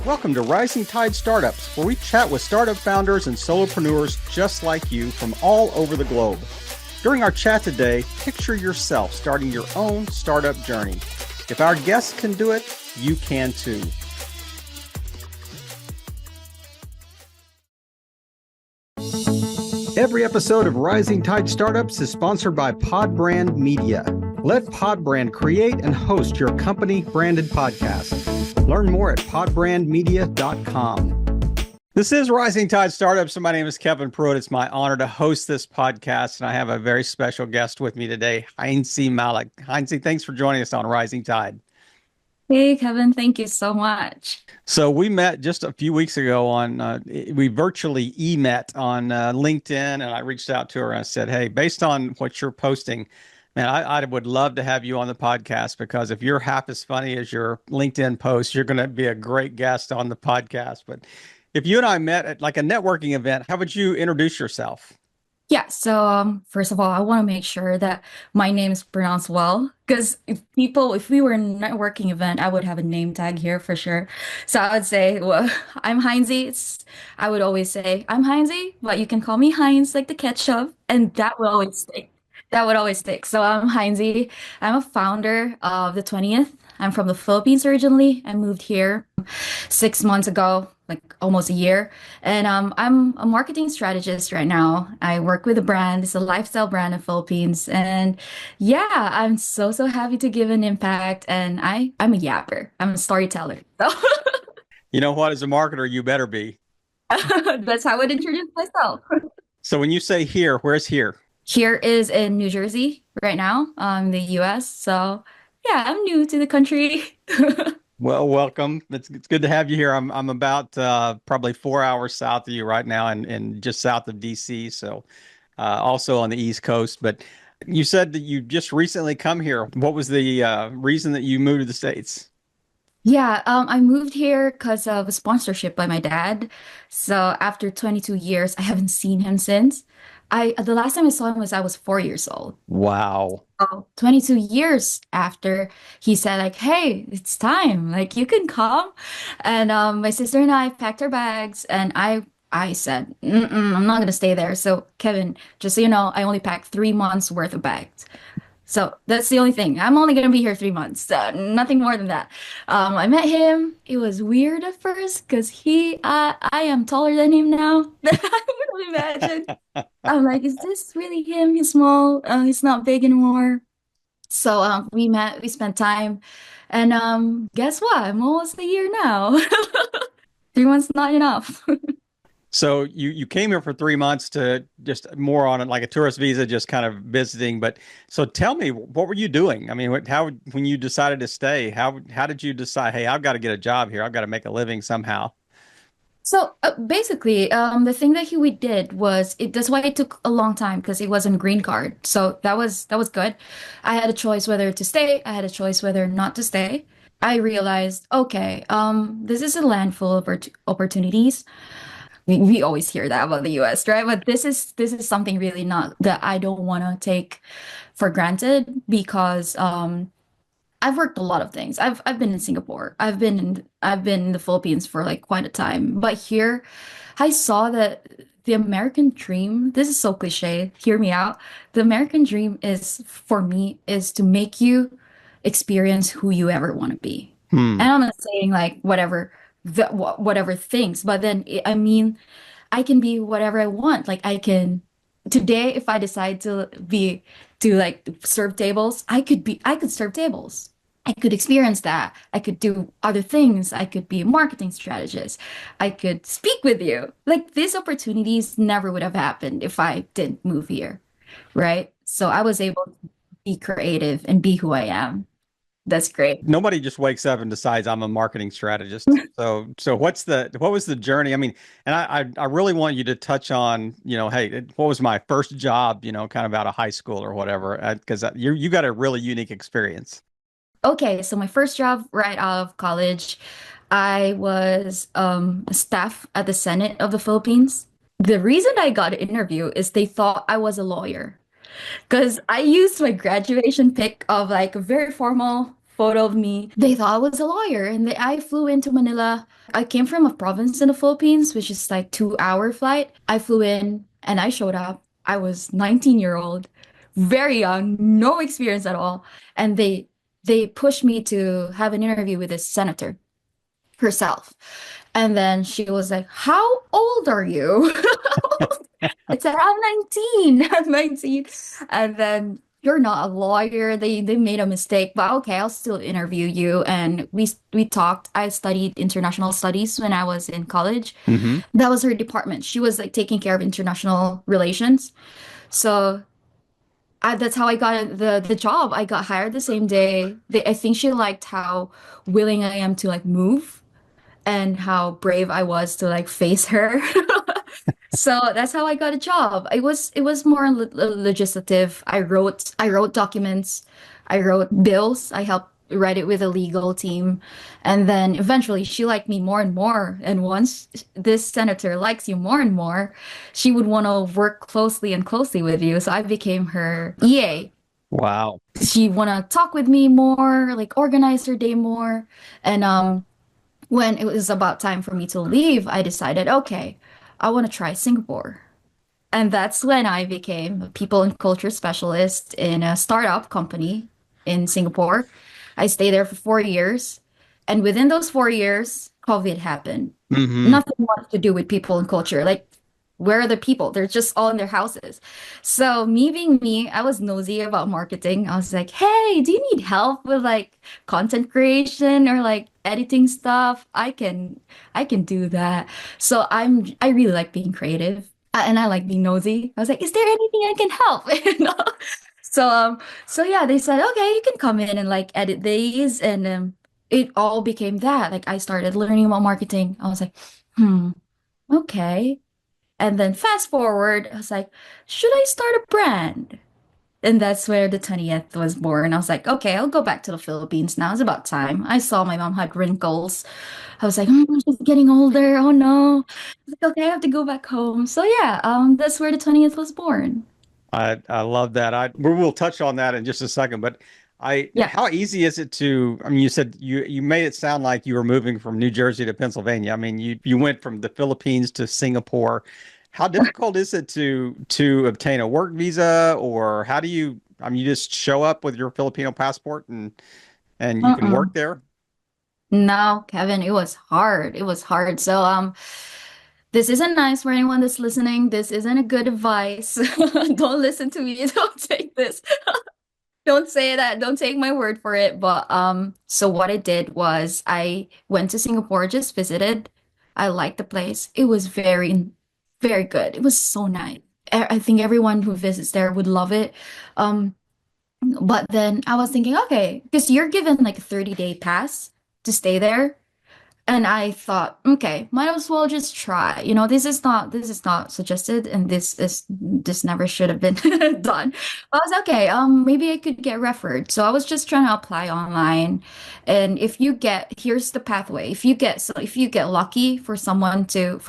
Welcome to Rising Tide Startups, where we chat with startup founders and solopreneurs just like you from all over the globe. During our chat today, picture yourself starting your own startup journey. If our guests can do it, you can too. Every episode of Rising Tide Startups is sponsored by Podbrand Media. Let Podbrand create and host your company-branded podcast. Learn more at podbrandmedia.com. This is Rising Tide Startups, and my name is Kevin Pruitt. It's my honor to host this podcast, and I have a very special guest with me today, Heintze Malack. Heintze, thanks for joining us on Rising Tide. Hey, Kevin, thank you so much. So we met just a few weeks ago we virtually met on LinkedIn, and I reached out to her and I said, hey, based on what you're posting, man, I would love to have you on the podcast, because if you're half as funny as your LinkedIn post, you're going to be a great guest on the podcast. But if you and I met at like a networking event, how would you introduce yourself? Yeah, so first of all, I want to make sure that my name is pronounced well, because if we were in a networking event, I would have a name tag here for sure. So I would say, well, I'm Heintze. I would always say, I'm Heintze, but you can call me Heinz, like the ketchup, and that will always stick. That would always stick. So I'm Heintze. I'm a founder of the 20th. I'm from the Philippines originally. I moved here 6 months ago, like almost a year. And I'm a marketing strategist right now. I work with a brand. It's a lifestyle brand in the Philippines. And yeah, I'm so happy to give an impact. And I'm a yapper. I'm a storyteller. So You know what? As a marketer, you better be. that's how I would introduce myself. So when you say here, where's here? Here is in New Jersey right now, the US. So yeah, I'm new to the country. Well, welcome. It's good to have you here. I'm about probably 4 hours south of you right now, and just south of DC. So also on the East Coast. But you said that you just recently come here. What was the reason that you moved to the States? Yeah, I moved here because of a sponsorship by my dad. So after 22 years, I haven't seen him since. The last time I saw him was I was 4 years old. Wow. Oh, 22 years after he said like, "Hey, it's time. Like you can come." And my sister and I packed our bags, and I said, I'm not gonna stay there. So Kevin, just so you know, I only packed 3 months worth of bags. So that's the only thing. I'm only gonna be here 3 months, nothing more than that. I met him. It was weird at first because I am taller than him now. I would imagine. I'm like, is this really him? He's small. He's not big anymore. So we met. We spent time, and guess what? I'm almost a year now. 3 months not enough. So you came here for 3 months to just more on like a tourist visa, just kind of visiting. But so tell me, what were you doing? I mean, how when you decided to stay, how did you decide, hey, I've got to get a job here. I've got to make a living somehow. So basically, the thing that we did was it. That's why it took a long time because it wasn't a green card. So that was good. I had a choice whether to stay. I had a choice whether not to stay. I realized, okay, this is a land full of opportunities. We always hear that about the US, right? But this is something really not that I don't want to take for granted because I've worked a lot of things. I've been in Singapore. I've been in the Philippines for like quite a time. But here I saw that the American dream, this is so cliche, hear me out. The American dream is for me is to make you experience who you ever want to be. Hmm. And I'm not saying like whatever things, but then I mean I can be whatever I want. Like I can today if I decide to like serve tables, I could serve tables. I could experience that. I could do other things. I could be a marketing strategist. I could speak with you. Like these opportunities never would have happened if I didn't move here, right? So I was able to be creative and be who I am. That's great. Nobody just wakes up and decides I'm a marketing strategist. So what was the journey? I mean, and I really want you to touch on, hey, what was my first job, kind of out of high school or whatever, because you got a really unique experience. Okay, so my first job right out of college, I was a staff at the Senate of the Philippines. The reason I got an interview is they thought I was a lawyer because I used my graduation pic of like a very photo of me. They thought I was a lawyer, and I flew into Manila. I came from a province in the Philippines, which is like 2 hour flight. I flew in and I showed up. I was 19-year-old, very young, no experience at all. And they pushed me to have an interview with this senator herself. And then she was like, "How old are you?" I said, "I'm 19." I'm 19. And then you're not a lawyer. They made a mistake, but okay, I'll still interview you. And we talked. I studied international studies when I was in college. Hmm. That was her department. She was like taking care of international relations. So that's how I got the job. I got hired the same day. I think she liked how willing I am to like move and how brave I was to like face her. So that's how I got a job. It was more legislative. I wrote documents, I wrote bills, I helped write it with a legal team, and then eventually she liked me more and more. And once this senator likes you more and more, she would want to work closely and closely with you. So I became her EA. Wow. She want to talk with me more, like organize her day more, and when it was about time for me to leave, I decided, okay, I want to try Singapore. And that's when I became a people and culture specialist in a startup company in Singapore. I stayed there for 4 years. And within those 4 years, COVID happened. Hmm. Nothing much to do with people and culture. Like, where are the people? They're just all in their houses. So me being me, I was nosy about marketing. I was like, hey, do you need help with like content creation or like editing stuff? I can do that. So I really like being creative. And I like being nosy. I was like, is there anything I can help? You know? So so yeah, they said, okay, you can come in and like edit these, and it all became that. Like I started learning about marketing. I was like, okay. And then fast forward, I was like, should I start a brand? And that's where the 20th was born. I was like, okay, I'll go back to the Philippines now. It's about time. I saw my mom had wrinkles. I was like, she's getting older. Oh no. I was like, okay, I have to go back home. So yeah, that's where the 20th was born. I love that. We'll touch on that in just a second, but Yeah. how easy is it to, I mean, you said you made it sound like you were moving from New Jersey to Pennsylvania. I mean, you went from the Philippines to Singapore. How difficult is it to obtain a work visa, or how do you, I mean, you just show up with your Filipino passport and you can Uh-uh. work there? No, Kevin, it was hard. It was hard. So this isn't nice for anyone that's listening. This isn't a good advice. Don't listen to me. Don't take this. Don't say that. Don't take my word for it. But so what I did was I went to Singapore, just visited. I liked the place. It was very, very good. It was so nice. I think everyone who visits there would love it. Um, but then I was thinking, okay, because you're given like a 30-day pass to stay there. And I thought, okay, might as well just try. This is not suggested, and this never should have been done. I was okay, maybe I could get referred. So I was just trying to apply online. And here's the pathway. If you get lucky for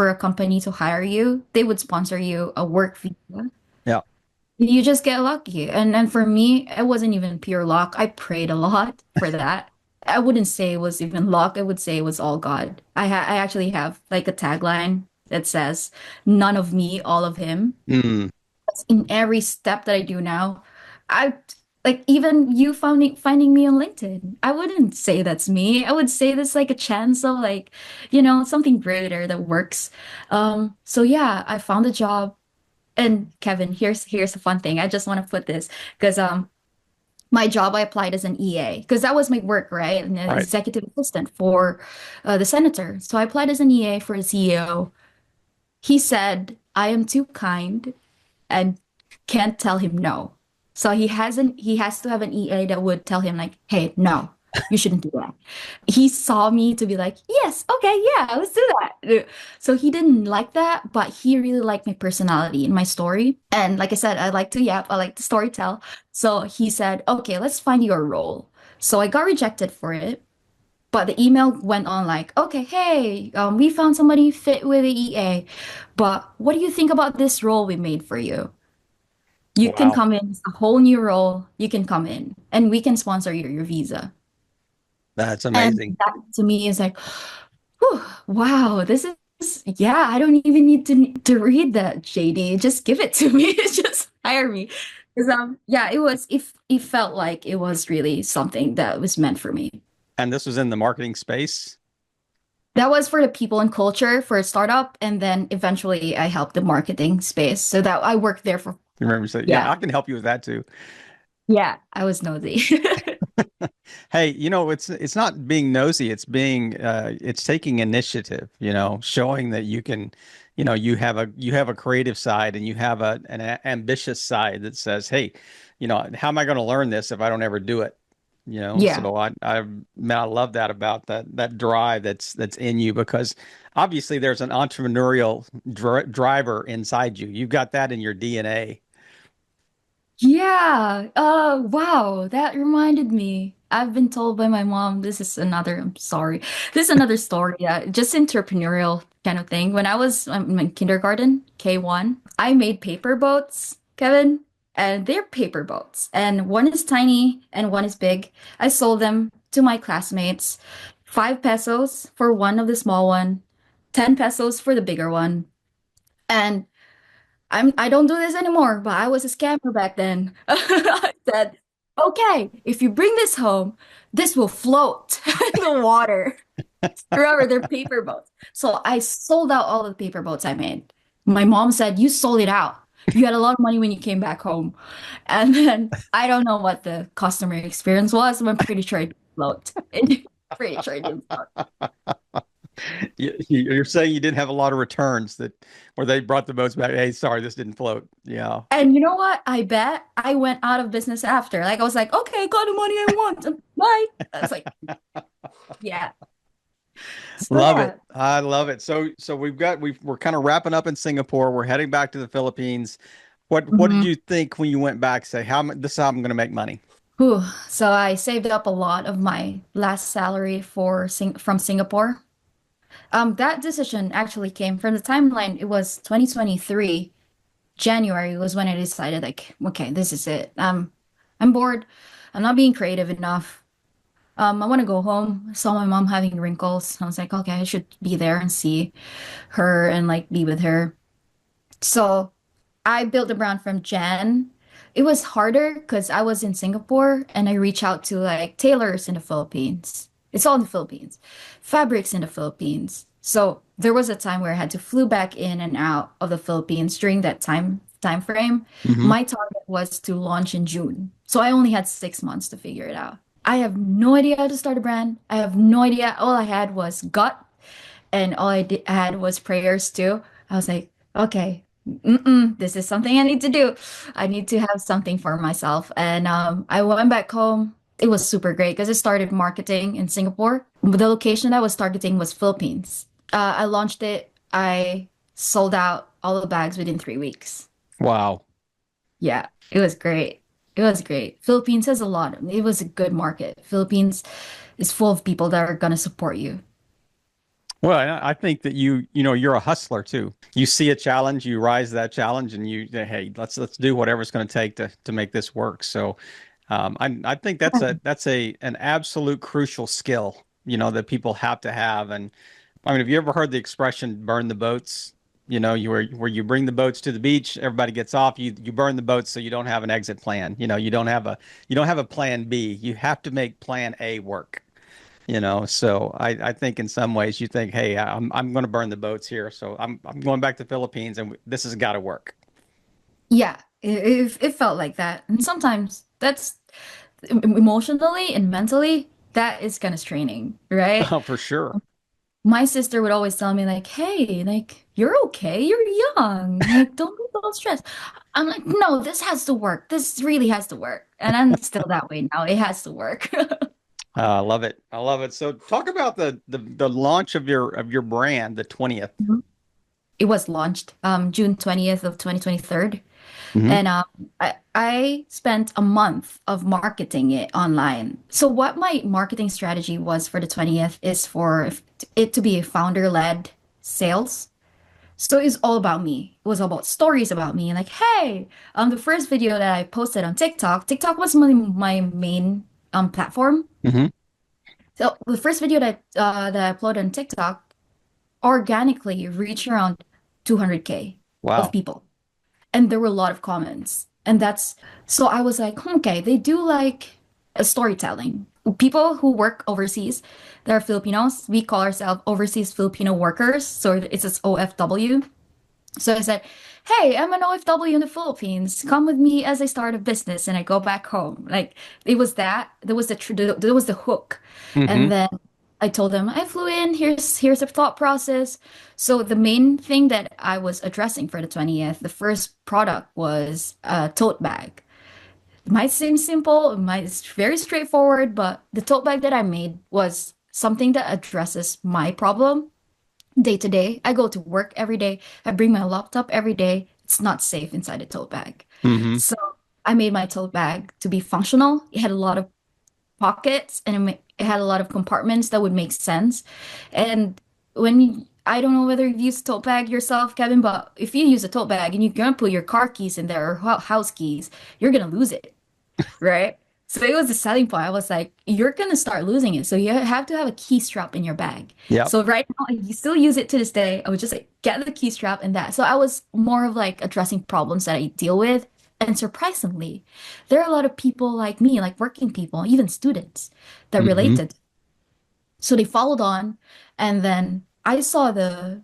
a company to hire you, they would sponsor you a work visa. Yeah. You just get lucky. And for me, it wasn't even pure luck. I prayed a lot for that. I wouldn't say it was even luck. I would say it was all God. I actually have like a tagline that says, "None of me, all of him." Mm. In every step that I do now, I like even you finding me on LinkedIn. I wouldn't say that's me. I would say that's like a chance of like, something greater that works. So yeah, I found a job. And Kevin, here's the fun thing. I just want to put this because my job I applied as an EA because that was my work, right? An Right. executive assistant for the senator. So I applied as an EA for the CEO. He said I am too kind and can't tell him no. So he has to have an EA that would tell him like, hey, no, you shouldn't do that. He saw me to be like, yes, okay, yeah, let's do that. So he didn't like that, but he really liked my personality and my story. And like I said, I like to yap, I like to storytell. So he said, okay, let's find your role. So I got rejected for it. But the email went on like, okay, hey, we found somebody fit with the EA, but what do you think about this role we made for you? You can Wow. come in, it's a whole new role. You can come in, and we can sponsor your visa. That's And amazing. that to me is like, whew, wow, this is, yeah, I don't even need to read that, JD. Just give it to me. Just hire me. Because yeah, it felt like it was really something that was meant for me. And this was in the marketing space. That was for the people and culture for a startup, and then eventually I helped the marketing space. So that I worked there for, You remember saying, yeah, yeah, I can help you with that too. yeah, I was nosy. Hey, it's not being nosy, it's being it's taking initiative, showing that you can, you have a creative side and you have ambitious side that says, hey, how am I going to learn this if I don't ever do it? Yeah. So man, I love that about that drive that's in you because obviously there's an entrepreneurial driver inside you. You've got that in your DNA. Yeah. Wow. That reminded me. I've been told by my mom, I'm sorry. This is another story. Yeah. Just entrepreneurial kind of thing. When I was in kindergarten, K1, I made paper boats, Kevin, and they're paper boats. And one is tiny and one is big. I sold them to my classmates. 5 pesos for one of the small one, 10 pesos for the bigger one. And I don't do this anymore, but I was a scammer back then. I said, okay, if you bring this home, this will float in the water. Remember, they're paper boats. So I sold out all the paper boats I made. My mom said, you sold it out. You had a lot of money when you came back home. And then I don't know what the customer experience was, but I'm pretty sure it didn't float. Pretty sure it didn't float. You're saying you didn't have a lot of returns that where they brought the boats back. Hey, sorry, this didn't float. Yeah. And you know what? I bet I went out of business after. Like I was like, okay, got the money I want. Bye. I was like, yeah. So Love yeah. it. I love it. So we're kind of wrapping up in Singapore. We're heading back to the Philippines. What did Mhm. you think when you went back? Say, this is how I'm going to make money. Whew. So I saved up a lot of my last salary from Singapore. That decision actually came from the timeline. It was 2023. January was when I decided like, okay, this is it. I'm bored. I'm not being creative enough. I want to go home. I saw my mom having wrinkles. I was like, okay, I should be there and see her and like be with her. So I built a brand from Jan. It was harder because I was in Singapore and I reach out to like tailors in the Philippines. It's all in the Philippines. Fabrics in the Philippines. So there was a time where I had to flew back in and out of the Philippines during that time frame. Hmm. My target was to launch in June. So I only had 6 months to figure it out. I have no idea how to start a brand. I have no idea. All I had was gut and had was prayers too. I was like, okay, this is something I need to do. I need to have something for myself. And I went back home. It was super great because I started marketing in Singapore. The location I was targeting was Philippines. I launched it. I sold out all the bags within 3 weeks. Wow. Yeah, it was great. It was great. Philippines has a lot. It was a good market. Philippines is full of people that are gonna support you. Well, I think that you're a hustler too. You see a challenge, you rise to that challenge, and you say, hey, let's do whatever it's going to take to make this work. So, I think that's an absolute crucial skill, that people have to have. And I mean, have you ever heard the expression "burn the boats"? Where you bring the boats to the beach, everybody gets off. You burn the boats so you don't have an exit plan. You don't have a plan B. You have to make plan A work. So I think in some ways you think, hey, I'm going to burn the boats here, so I'm going back to the Philippines, and this has got to work. Yeah, it felt like that. And sometimes that's emotionally and mentally, that is kind of straining, right? Oh, for sure. My sister would always tell me, like, hey, like, you're okay, you're young, like, don't be so stressed. I'm like, no, this has to work. This really has to work. And I'm still that way now. It has to work. I love it. I love it. So talk about the launch of your brand, the 20th. It was launched June 20th of 2023. Hmm. And I spent a month of marketing it online. So what my marketing strategy was for the 20th is for it to be a founder-led sales. So it's all about me. It was all about stories about me. Like, hey, the first video that I posted on TikTok, TikTok was my main platform. Hmm. So the first video that I uploaded on TikTok organically reached around 200K of Wow. people. And there were a lot of comments. And that's so I was like, okay, they do like a storytelling. People who work overseas, they're Filipinos. We call ourselves overseas Filipino workers. So it's just OFW. So I said, hey, I'm an OFW in the Philippines. Come with me as I start a business and I go back home. Like it was that. There was the hook. And Hmm. then I told them I flew in. Here's the thought process. So the main thing that I was addressing for the 20th, the first product was a tote bag. It might seem simple, it's very straightforward, but the tote bag that I made was something that addresses my problem day to day. I go to work every day. I bring my laptop every day. It's not safe inside a tote bag. Hmm. So I made my tote bag to be functional. It had a lot of pockets and it had a lot of compartments that would make sense. And I don't know whether you've used tote bag yourself, Kevin, but if you use a tote bag and you're gonna put your car keys in there or house keys, you're gonna lose it, right? So it was the selling point. I was like, you're gonna start losing it. So you have to have a key strap in your bag. Yep. So right now, you still use it to this day. I would just like get the key strap and that. So I was more of like addressing problems that I deal with. And surprisingly, there are a lot of people like me, like working people, even students that Hmm. related. So they followed on, and then I saw the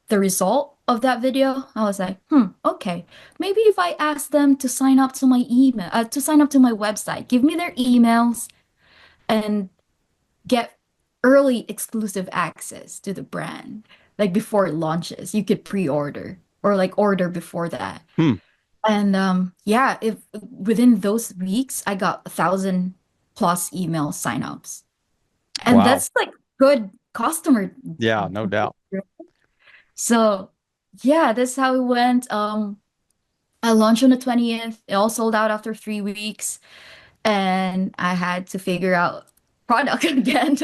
result of that video. I was like, okay, maybe if I ask them to sign up to my email, to sign up to my website, give me their emails and get early exclusive access to the brand, like before it launches, you could pre-order or like order before that. Hmm. And yeah, if within those weeks, I got 1,000+ email signups. And Wow. that's like good customer. Yeah, no doubt. So yeah, that's how it went. I launched on the 20th. It all sold out after 3 weeks, and I had to figure out product again.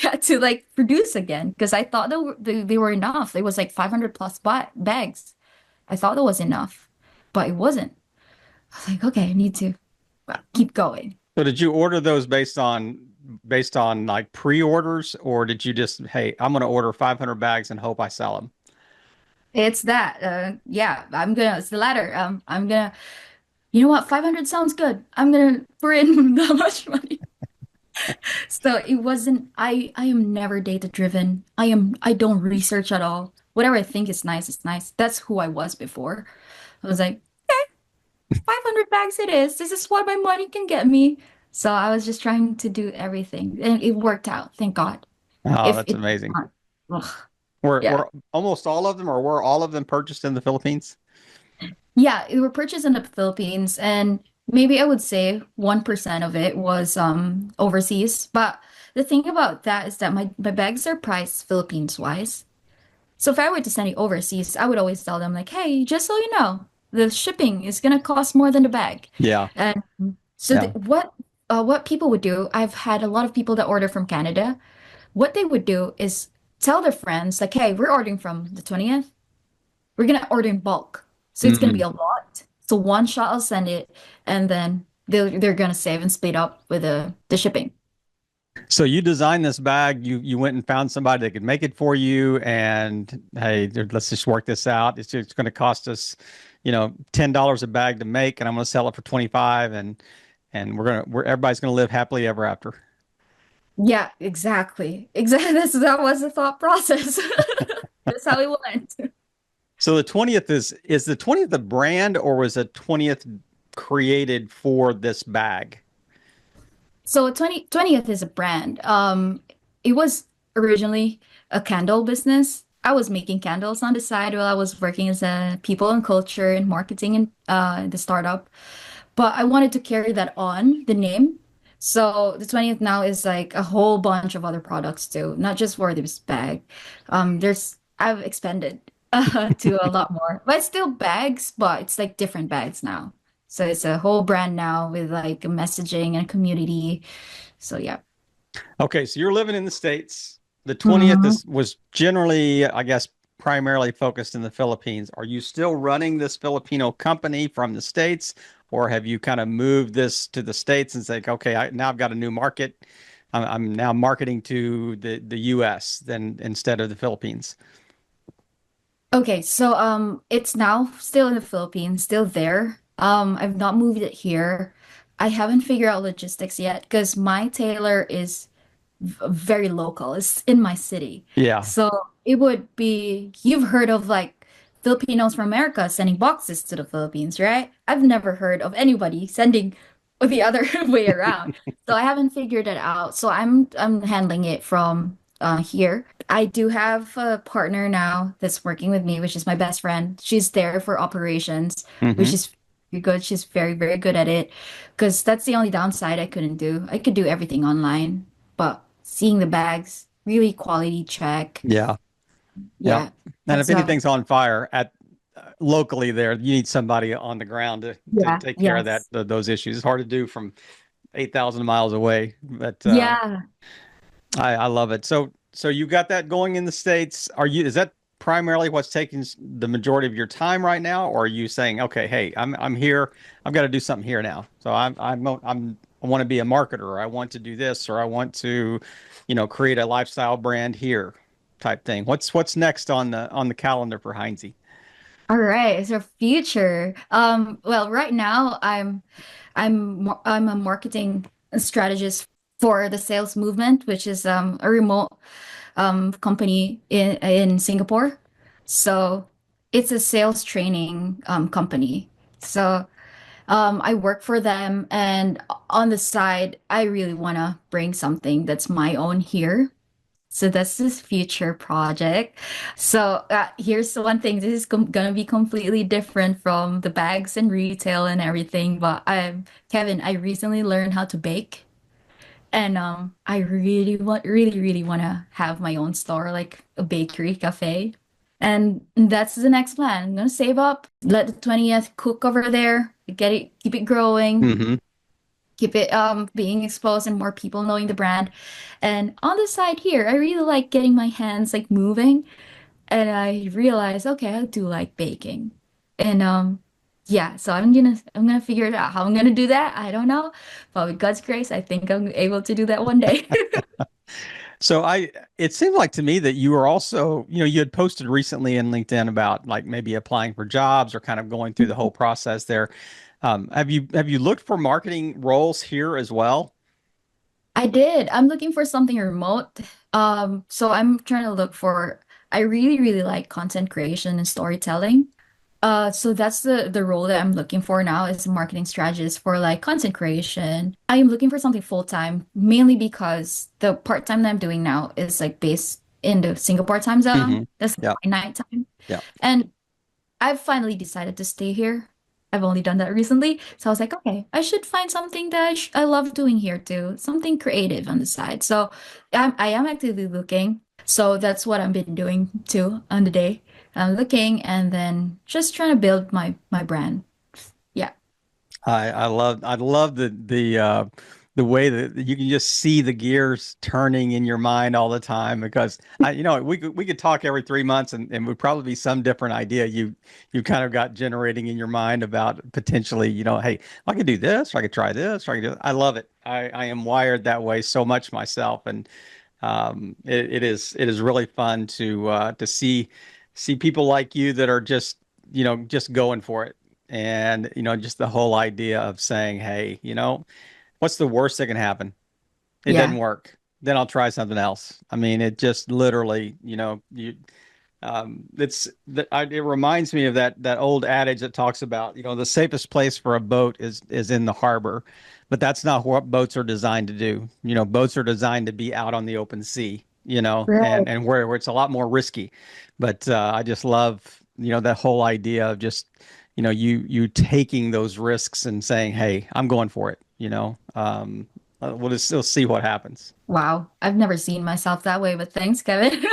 Had to like produce again because I thought they were enough. It was like 500 plus bags. I thought that was enough, but it wasn't. I was like, okay, I need to keep going. So did you order those based on like pre-orders, or did you just, hey, I'm going to order 500 bags and hope I sell them? It's that. Yeah, it's the latter. I'm gonna, you know what, 500 sounds good. I'm gonna put in that much money. So it wasn't, I am never data driven. I don't research at all. Whatever I think is nice is nice. That's who I was before. I was like, 500 bags it is. This is what my money can get me. So I was just trying to do everything and it worked out. Thank God. Oh, If that's it amazing. not, ugh, Were yeah. were almost all of them, or were all of them purchased in the Philippines? Yeah, it were purchased in the Philippines, and maybe I would say 1% of it was overseas. But the thing about that is that my bags are priced Philippines wise. So if I were to send it overseas, I would always tell them like, hey, just so you know, the shipping is gonna cost more than the bag. Yeah. And so Yeah. what people would do, I've had a lot of people that order from Canada. What they would do is tell their friends like, hey, we're ordering from the 20th. We're gonna order in bulk. So it's gonna be Mm. a lot. So one shot I'll send it and then they're gonna save and split up with the shipping. So you designed this bag. You went and found somebody that could make it for you, and hey, let's just work this out. It's going to cost us, $10 a bag to make, and I'm going to sell it for 25, and we're everybody's going to live happily ever after. Yeah, exactly. Exactly. That was the thought process. That's how it went. So the 20th is the 20th a brand, or was the 20th created for this bag? So 20th is a brand. It was originally a candle business. I was making candles on the side while I was working as a people and culture and marketing in the startup. But I wanted to carry that on, the name. So the 20th now is like a whole bunch of other products too, not just for this bag. I've expanded to a lot more, but it's still bags, but it's like different bags now. So it's a whole brand now with like messaging and community. So yeah. Okay, so you're living in the States. The 20th Mhm. was generally, I guess, primarily focused in the Philippines. Are you still running this Filipino company from the States, or have you kind of moved this to the States and say, okay, now I've got a new market. I'm now marketing to the US than instead of the Philippines. Okay, so it's now still in the Philippines, still there. I've not moved it here. I haven't figured out logistics yet because my tailor is very local. It's in my city. Yeah. So it would be, you've heard of like Filipinos from America sending boxes to the Philippines, right? I've never heard of anybody sending the other way around. So I haven't figured it out. So I'm handling it from here. I do have a partner now that's working with me, which is my best friend. She's there for operations, which Hmm. is very good. She's very, very good at it because that's the only downside I couldn't do. I could do everything online, but seeing the bags, really quality check. Yeah. Yeah. Yeah, And if that's anything's on fire at locally there, you need somebody on the ground to yeah, take care of yes. those issues. It's hard to do from 8,000 miles away, but Yeah. I love it. So you got that going in the States. Is that primarily what's taking the majority of your time right now, or are you saying, okay, hey, I'm here, I've got to do something here now. So I want to be a marketer, or I want to do this, or I want to, create a lifestyle brand here type thing. What's next on the calendar for Heinze? All right. So future. Well, right now I'm a marketing strategist for the sales movement, which is a remote company in Singapore. So it's a sales training company. So I work for them, and on the side, I really want to bring something that's my own here. So that's this future project. So here's the one thing. This is gonna be completely different from the bags and retail and everything. But Kevin, I recently learned how to bake, and I really want to have my own store, like a bakery cafe. And that's the next plan. I'm gonna save up, let the 20th cook over there, get it, keep it growing, Hmm. keep it being exposed and more people knowing the brand. And on the side here, I really like getting my hands like moving, and I realized, okay, I do like baking. And yeah, so I'm gonna figure it out. How I'm gonna do that, I don't know. But with God's grace, I think I'm able to do that one day. So it seemed like to me that you were also, you had posted recently in LinkedIn about like maybe applying for jobs or kind of going through the whole process there. Have you looked for marketing roles here as well? I did. I'm looking for something remote. So I'm trying to look for, I really like content creation and storytelling. So that's the role that I'm looking for now is a marketing strategist for like content creation. I am looking for something full time, mainly because the part time that I'm doing now is like based in the Singapore time zone. Hmm. That's Yeah. my night time. Yeah. And I've finally decided to stay here. I've only done that recently. So I was like, okay, I should find something that I love doing here too, something creative on the side. So I am actively looking. So that's what I've been doing too on the day. I'm looking and then just trying to build my brand. Yeah. I love the way that you can just see the gears turning in your mind all the time because we could talk every 3 months and would probably be some different idea you kind of got generating in your mind about potentially, hey, I could do this, or I could try this, or I could do. I love it. I am wired that way so much myself, and it is really fun to see people like you that are just going for it. And, just the whole idea of saying, hey, what's the worst that can happen? It doesn't Yeah. work. Then I'll try something else. I mean, it just literally, it reminds me of that old adage that talks about, the safest place for a boat is in the harbor, but that's not what boats are designed to do. Boats are designed to be out on the open sea, Right. and where it's a lot more risky. But I just love, that whole idea of just, you taking those risks and saying, "Hey, I'm going for it." We'll just still see what happens. Wow. I've never seen myself that way, but thanks, Kevin.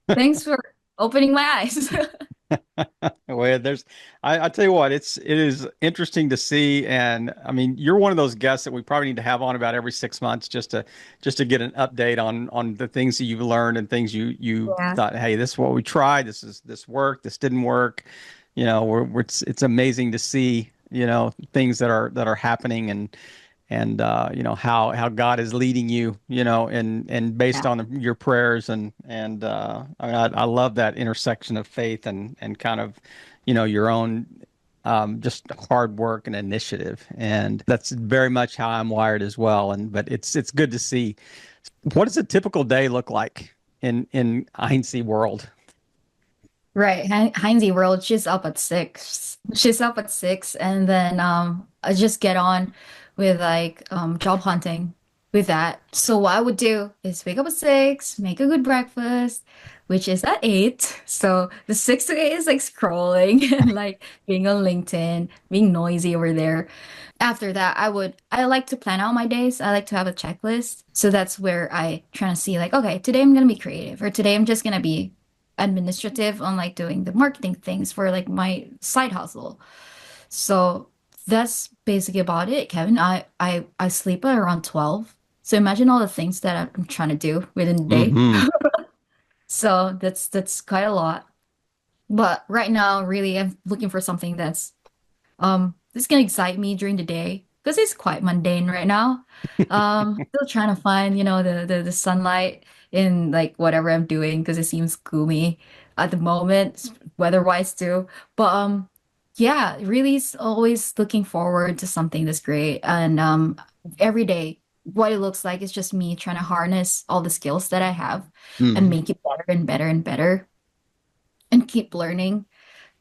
Thanks for opening my eyes. Well, I tell you what, it is interesting to see, and I mean, you're one of those guests that we probably need to have on about every 6 months just to get an update on the things that you've learned and things you Yeah. thought, hey, this is what we tried, this worked, this didn't work. It's amazing to see, things that are happening you know how God is leading you, you know, and based Yeah. on your prayers and I mean I love that intersection of faith and kind of, you know, your own just hard work and initiative, and that's very much how I'm wired as well. And but it's good to see. What does a typical day look like in Heinze world? Right. Heintze World, she's up at 6. She's up at 6 and then I just get on with like job hunting with that. So what I would do is wake up at 6, make a good breakfast, which is at 8. So the 6 to 8 is like scrolling and like being on LinkedIn, being noisy over there. After that, I like to plan out my days. I like to have a checklist. So that's where I try to see like, okay, today I'm gonna be creative, or today I'm just gonna be administrative on like doing the marketing things for like my side hustle. So that's basically about it, Kevin. I sleep at around 12. So imagine all the things that I'm trying to do within the day. Hmm. So that's quite a lot. But right now, really, I'm looking for something that's gonna excite me during the day because it's quite mundane right now. Still trying to find, the sunlight in like whatever I'm doing because it seems gloomy at the moment, weather-wise too. But yeah, really always looking forward to something that's great. And every day, what it looks like is just me trying to harness all the skills that I have and Hmm. make it better and better and better and keep learning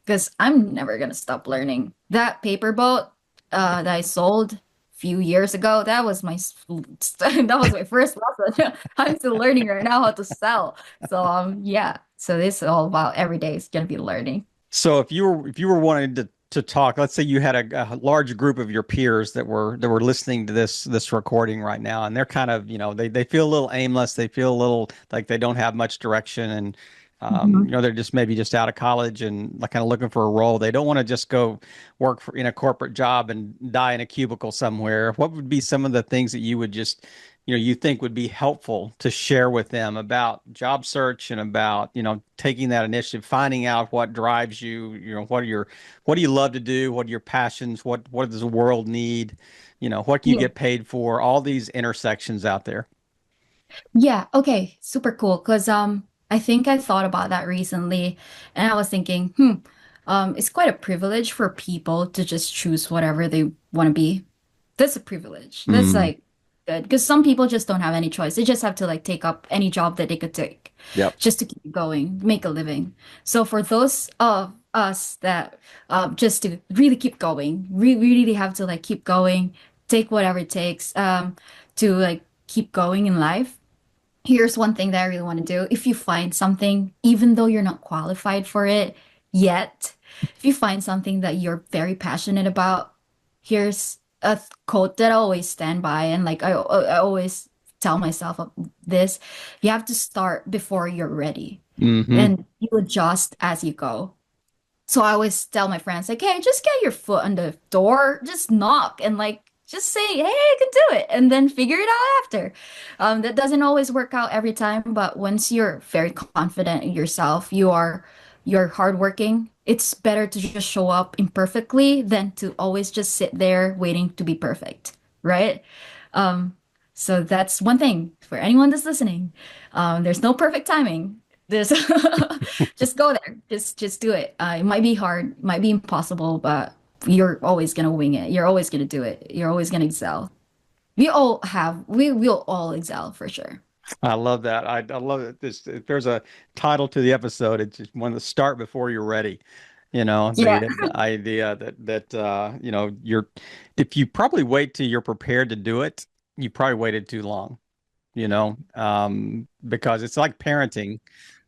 because I'm never gonna stop learning. That paper boat that I sold a few years ago, that was my first lesson. I'm still learning right now how to sell. So yeah. So this is all about every day is gonna be learning. So if you were wanting to talk, let's say you had a large group of your peers that were listening to this recording right now, and they're kind of, you know, they feel a little aimless, they feel a little like they don't have much direction, and you Mhm. know, they're just maybe just out of college and like kind of looking for a role. They don't want to just go work in a corporate job and die in a cubicle somewhere. What would be some of the things that you would just, you know, you think would be helpful to share with them about job search and about, you know, taking that initiative, finding out what drives you, you know, what do you love to do? What are your passions? What does the world need? You know, what can you Yeah. get paid for? All these intersections out there. Yeah, okay, super cool. Because I think I thought about that recently, and I was thinking, it's quite a privilege for people to just choose whatever they want to be. That's a privilege. That's Mm. like good because some people just don't have any choice. They just have to like take up any job that they could take Yep. just to keep going, make a living. So for those of us that just to really keep going, we really have to like keep going, take whatever it takes to like keep going in life. Here's one thing that I really want to do. If you find something, even though you're not qualified for it yet, if you find something that you're very passionate about, here's a quote that I always stand by. And like I always tell myself this, you have to start before you're ready Hmm. and you adjust as you go. So I always tell my friends, like, hey, just get your foot on the door, just knock and like just say, hey, I can do it, and then figure it out after. That doesn't always work out every time, but once you're very confident in yourself, you're hardworking. It's better to just show up imperfectly than to always just sit there waiting to be perfect, right? Um, so that's one thing for anyone that's listening. There's no perfect timing. There's just go there. Just do it. It might be hard, might be impossible, but you're always gonna wing it. You're always gonna do it. You're always gonna excel. We will all excel for sure. I love that. I love it. This if there's a title to the episode, it's just one to start before you're ready. You know, Yeah. the idea that you know, you're if you probably wait till you're prepared to do it, you probably waited too long, you know, because it's like parenting,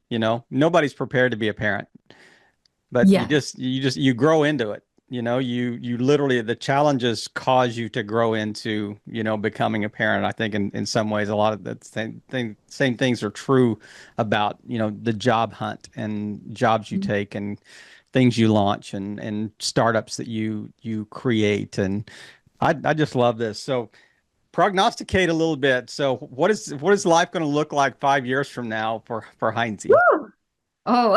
you know, nobody's prepared to be a parent, but Yeah. you grow into it. You know, you literally the challenges cause you to grow into, you know, becoming a parent. I think in some ways a lot of the same things are true about, you know, the job hunt and jobs you take and things you launch and startups that you create. And I just love this. So prognosticate a little bit. So what is life going to look like 5 years from now for Heinze? Woo! Oh,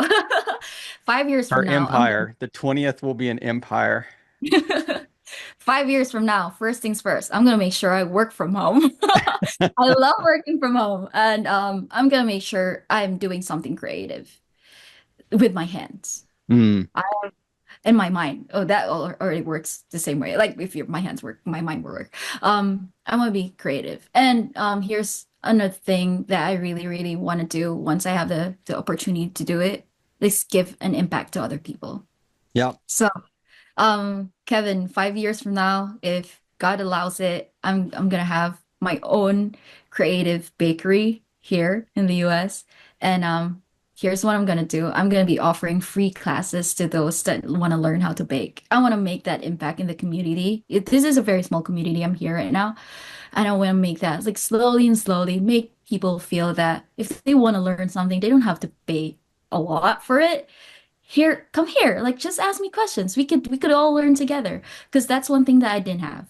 5 years Our from now, I'm empire. The 20th will be an empire. 5 years from now, first things first, I'm gonna make sure I work from home. I love working from home, and I'm gonna make sure I'm doing something creative with my hands. Mm, I in my mind. Oh, that already works the same way. Like if my hands work, my mind will work. I want to be creative, and here's another thing that I really, really want to do once I have the opportunity to do it. Is give an impact to other people. yeah. So Kevin, 5 years from now, if God allows it, I'm gonna have my own creative bakery here in the US. And here's what I'm gonna do. I'm gonna be offering free classes to those that want to learn how to bake. I want to make that impact in the community. This is a very small community I'm here right now. And I want to make that like slowly and slowly make people feel that if they want to learn something, they don't have to pay a lot for it. Here, come here. Like, just ask me questions. We could all learn together. Because that's one thing that I didn't have.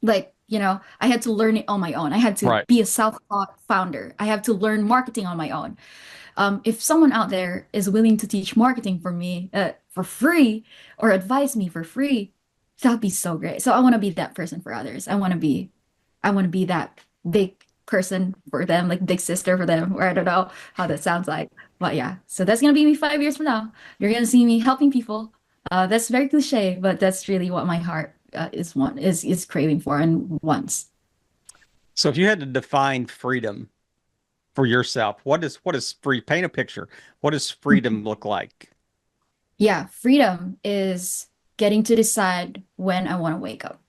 Like, I had to learn it on my own. I had to Right. be a self-taught founder. I have to learn marketing on my own. If someone out there is willing to teach marketing for me for free or advise me for free, that'd be so great. So I want to be that person for others. I want to be that big person for them, like big sister for them, or I don't know how that sounds like. But yeah, so that's gonna be me 5 years from now. You're gonna see me helping people. That's very cliche, but that's really what my heart is craving for and wants. So if you had to define freedom for yourself, what is free? Paint a picture. What does freedom look like? Yeah, freedom is getting to decide when I want to wake up.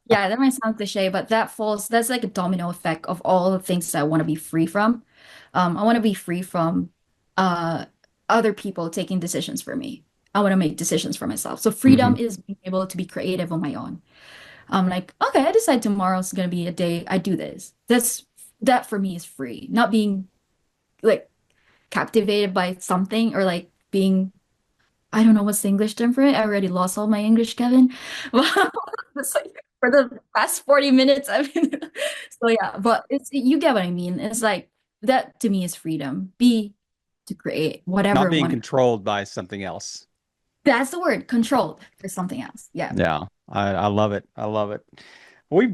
Yeah, that might sound cliche, but that's like a domino effect of all the things that I want to be free from. I want to be free from uh, other people taking decisions for me. I want to make decisions for myself. So Hmm. freedom is being able to be creative on my own. I'm like, okay, I decide tomorrow's gonna be a day I do this. That for me is free. Not being like captivated by something or like being I don't know what's the English term for it. I already lost all my English, Kevin. Well, it's like for the past 40 minutes, I've been so yeah, but it's you get what I mean. It's like that to me is freedom. Be to create Not whatever I being want. controlled by something else. That's the word, controlled for something else. Yeah. Yeah, I love it. I love it. We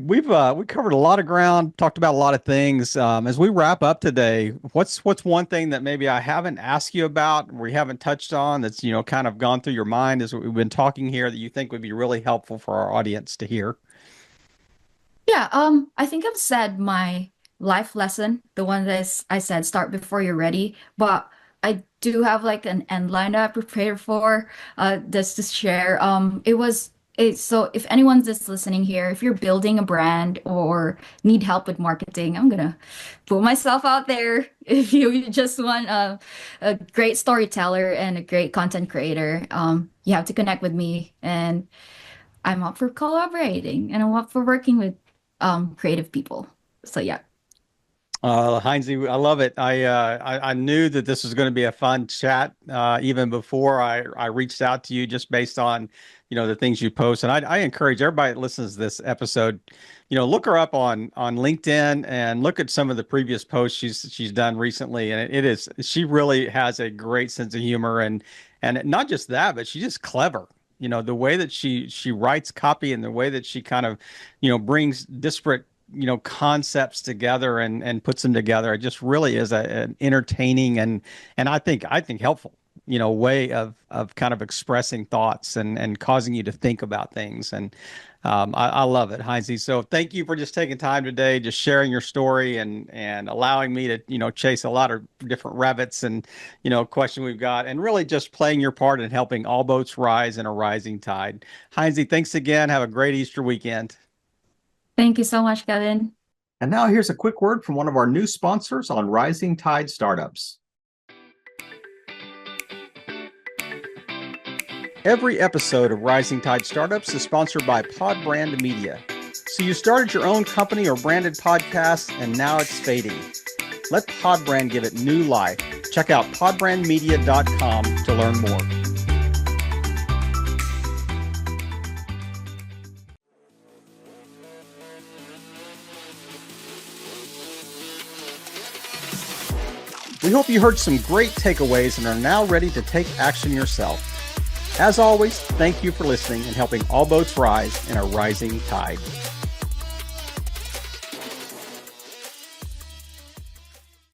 covered a lot of ground, talked about a lot of things. As we wrap up today, what's one thing that maybe I haven't asked you about, we haven't touched on, that's kind of gone through your mind as we've been talking here that you think would be really helpful for our audience to hear? Yeah, I think I've said my life lesson, the one that I said start before you're ready, but I do have like an end line that I prepared for just to share. So if anyone's just listening here, if you're building a brand or need help with marketing, I'm gonna put myself out there. If you just want a great storyteller and a great content creator, you have to connect with me and I'm up for collaborating and I'm up for working with creative people. So yeah. Heinze, I love it. I knew that this was going to be a fun chat even before I reached out to you, just based on the things you post. And I encourage everybody that listens to this episode, look her up on LinkedIn and look at some of the previous posts she's done recently. And it is she really has a great sense of humor, and not just that, but she's just clever. The way that she writes copy and the way that she kind of brings disparate concepts together and puts them together. It just really is an entertaining and I think helpful way of kind of expressing thoughts and causing you to think about things. And I love it, Heinze. So thank you for just taking time today, just sharing your story and allowing me to chase a lot of different rabbits and question we've got, and really just playing your part in helping all boats rise in a rising tide. Heinze, thanks again. Have a great Easter weekend. Thank you so much, Kevin. And now here's a quick word from one of our new sponsors on Rising Tide Startups. Every episode of Rising Tide Startups is sponsored by Pod Brand Media. So you started your own company or branded podcast and now it's fading. Let Pod Brand give it new life. Check out podbrandmedia.com to learn more. We hope you heard some great takeaways and are now ready to take action yourself. As always, thank you for listening and helping all boats rise in a rising tide.